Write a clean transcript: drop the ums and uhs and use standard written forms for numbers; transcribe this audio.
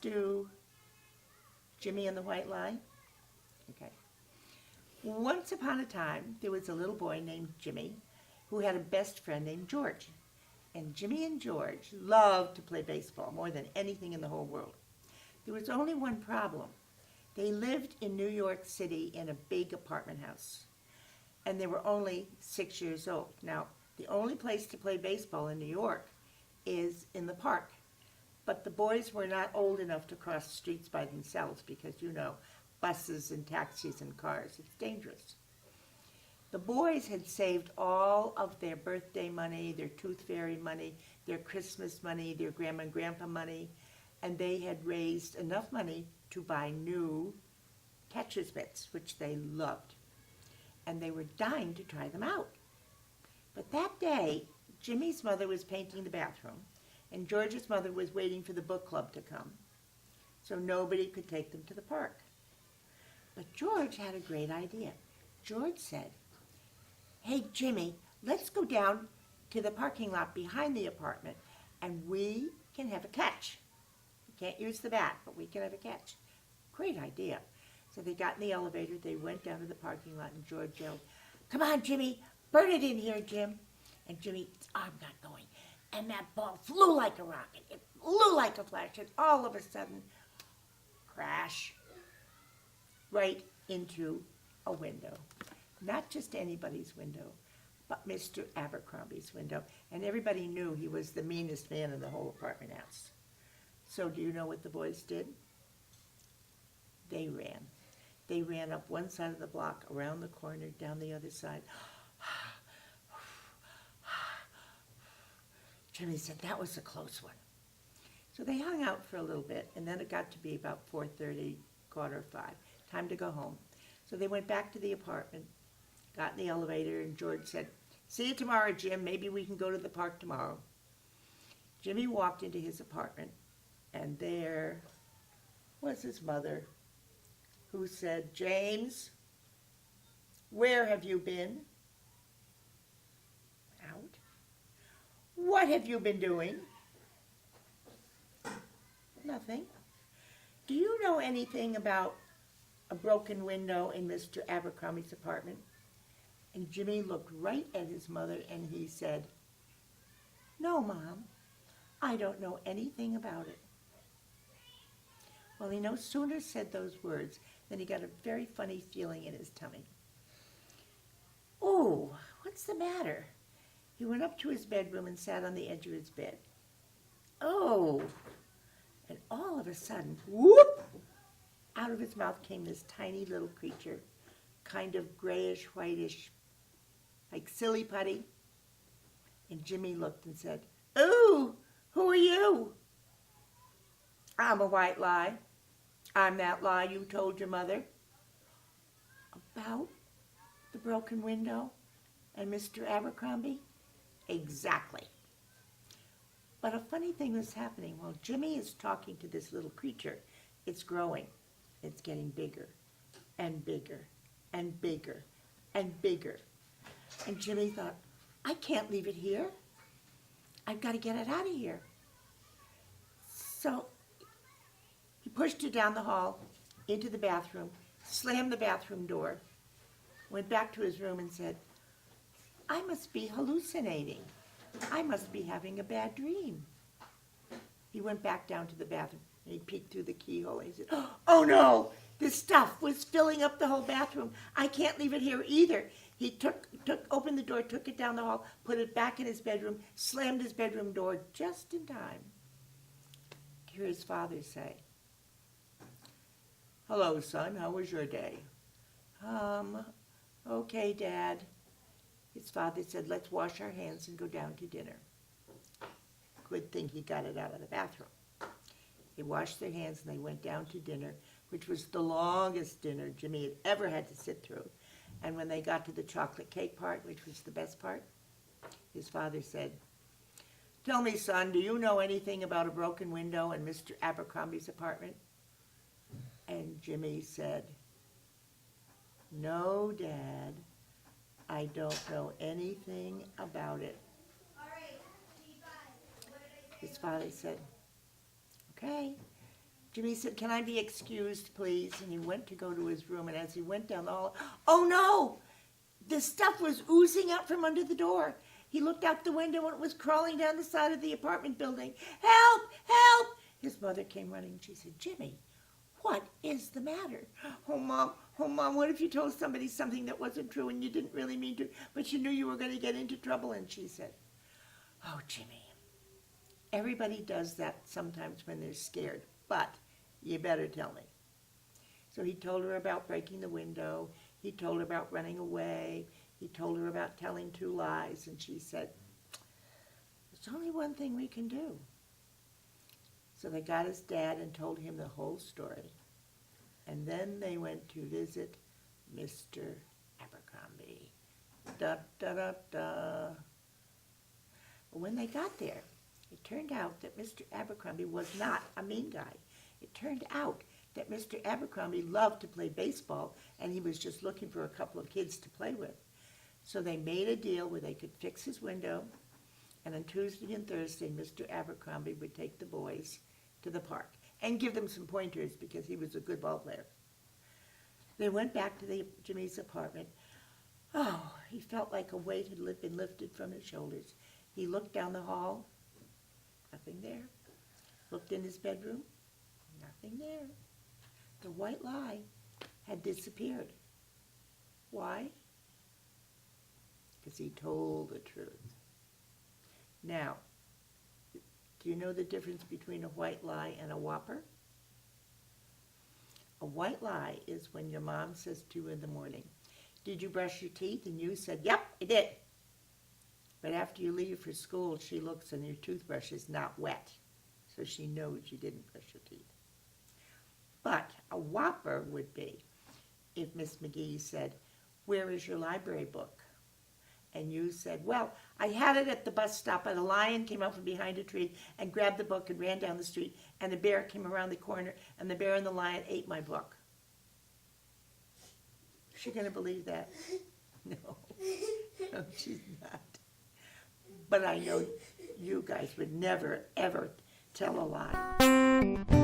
do Jimmy and the White Lie? Okay. Once upon a time, there was a little boy named Jimmy who had a best friend named George. And Jimmy and George loved to play baseball more than anything in the whole world. There was only one problem. They lived in New York City in a big apartment house, and they were only 6 years old. Now, the only place to play baseball in New York is in the park. But the boys were not old enough to cross streets by themselves because, you know, buses and taxis and cars, it's dangerous. The boys had saved all of their birthday money, their tooth fairy money, their Christmas money, their grandma and grandpa money, and they had raised enough money to buy new catcher's mitts, which they loved. And they were dying to try them out. But that day, Jimmy's mother was painting the bathroom, and George's mother was waiting for the book club to come, so nobody could take them to the park. But George had a great idea. George said, "Hey, Jimmy, let's go down to the parking lot behind the apartment, and we can have a catch. We can't use the bat, but we can have a catch." Great idea. So they got in the elevator, they went down to the parking lot, and George yelled, "Come on, Jimmy, burn it in here, Jim." And Jimmy, "I'm not going." And that ball flew like a rocket. It flew like a flash, and all of a sudden, crash, right into a window. Not just anybody's window, but Mr. Abercrombie's window. And everybody knew he was the meanest man in the whole apartment house. So do you know what the boys did? They ran. They ran up one side of the block, around the corner, down the other side. Jimmy said, "That was a close one." So they hung out for a little bit, and then it got to be about 4:30, 4:45. Time to go home. So they went back to the apartment, got in the elevator, and George said, "See you tomorrow, Jim. Maybe we can go to the park tomorrow." Jimmy walked into his apartment, and there was his mother, who said, "James, where have you been?" "Out." "What have you been doing?" "Nothing." "Do you know anything about a broken window in Mr. Abercrombie's apartment?" And Jimmy looked right at his mother and he said, "No, Mom, I don't know anything about it." Well, he no sooner said those words than he got a very funny feeling in his tummy. "Oh, what's the matter?" He went up to his bedroom and sat on the edge of his bed. "Oh!" And all of a sudden, whoop! Out of his mouth came this tiny little creature, kind of grayish, whitish, like silly putty. And Jimmy looked and said, "Ooh, who are you?" "I'm a white lie. I'm that lie you told your mother." "About the broken window and Mr. Abercrombie?" "Exactly." But a funny thing was happening. While Jimmy is talking to this little creature, it's growing. It's getting bigger and bigger and bigger and bigger. And Jimmy thought, "I can't leave it here. I've got to get it out of here." So he pushed it down the hall into the bathroom, slammed the bathroom door, went back to his room and said, "I must be hallucinating. I must be having a bad dream." He went back down to the bathroom and he peeked through the keyhole and he said, "Oh no, this stuff was filling up the whole bathroom. I can't leave it here either." He opened the door, took it down the hall, put it back in his bedroom, slammed his bedroom door just in time to hear his father say, "Hello, son, how was your day?" Okay, Dad." His father said, "Let's wash our hands and go down to dinner." Good thing he got it out of the bathroom. They washed their hands and they went down to dinner, which was the longest dinner Jimmy had ever had to sit through. And when they got to the chocolate cake part, which was the best part, his father said, "Tell me, son, do you know anything about a broken window in Mr. Abercrombie's apartment?" And Jimmy said, "No, Dad, I don't know anything about it." His father said, "Okay, Jimmy said, "Can I be excused, please?" And he went to go to his room, and as he went down the hall, oh no! The stuff was oozing out from under the door. He looked out the window, and it was crawling down the side of the apartment building. "Help! Help!" His mother came running. She said, "Jimmy, what is the matter?" Oh, Mom, what if you told somebody something that wasn't true and you didn't really mean to, but you knew you were going to get into trouble?" And she said, "Oh, Jimmy, everybody does that sometimes when they're scared, but you better tell me." So he told her about breaking the window. He told her about running away. He told her about telling 2 lies. And she said, "There's only one thing we can do." So they got his dad and told him the whole story. And then they went to visit Mr. Abercrombie. Da, da, da, da. When they got there, it turned out that Mr. Abercrombie was not a mean guy. It turned out that Mr. Abercrombie loved to play baseball, and he was just looking for a couple of kids to play with. So they made a deal where they could fix his window, and on Tuesday and Thursday, Mr. Abercrombie would take the boys to the park and give them some pointers because he was a good ball player. They went back to Jimmy's apartment. Oh, he felt like a weight had been lifted from his shoulders. He looked down the hall, nothing there. Looked in his bedroom, nothing there. The white lie had disappeared. Why? Because he told the truth. Now, do you know the difference between a white lie and a whopper? A white lie is when your mom says to you in the morning, "Did you brush your teeth?" And you said, "Yep, I did." But after you leave for school, she looks and your toothbrush is not wet, so she knows you didn't brush your teeth. But a whopper would be if Miss McGee said, "Where is your library book?" And you said, "Well, I had it at the bus stop, and a lion came out from behind a tree and grabbed the book and ran down the street, and a bear came around the corner, and the bear and the lion ate my book." Is she going to believe that? No. No, she's not. But I know you guys would never, ever tell a lie.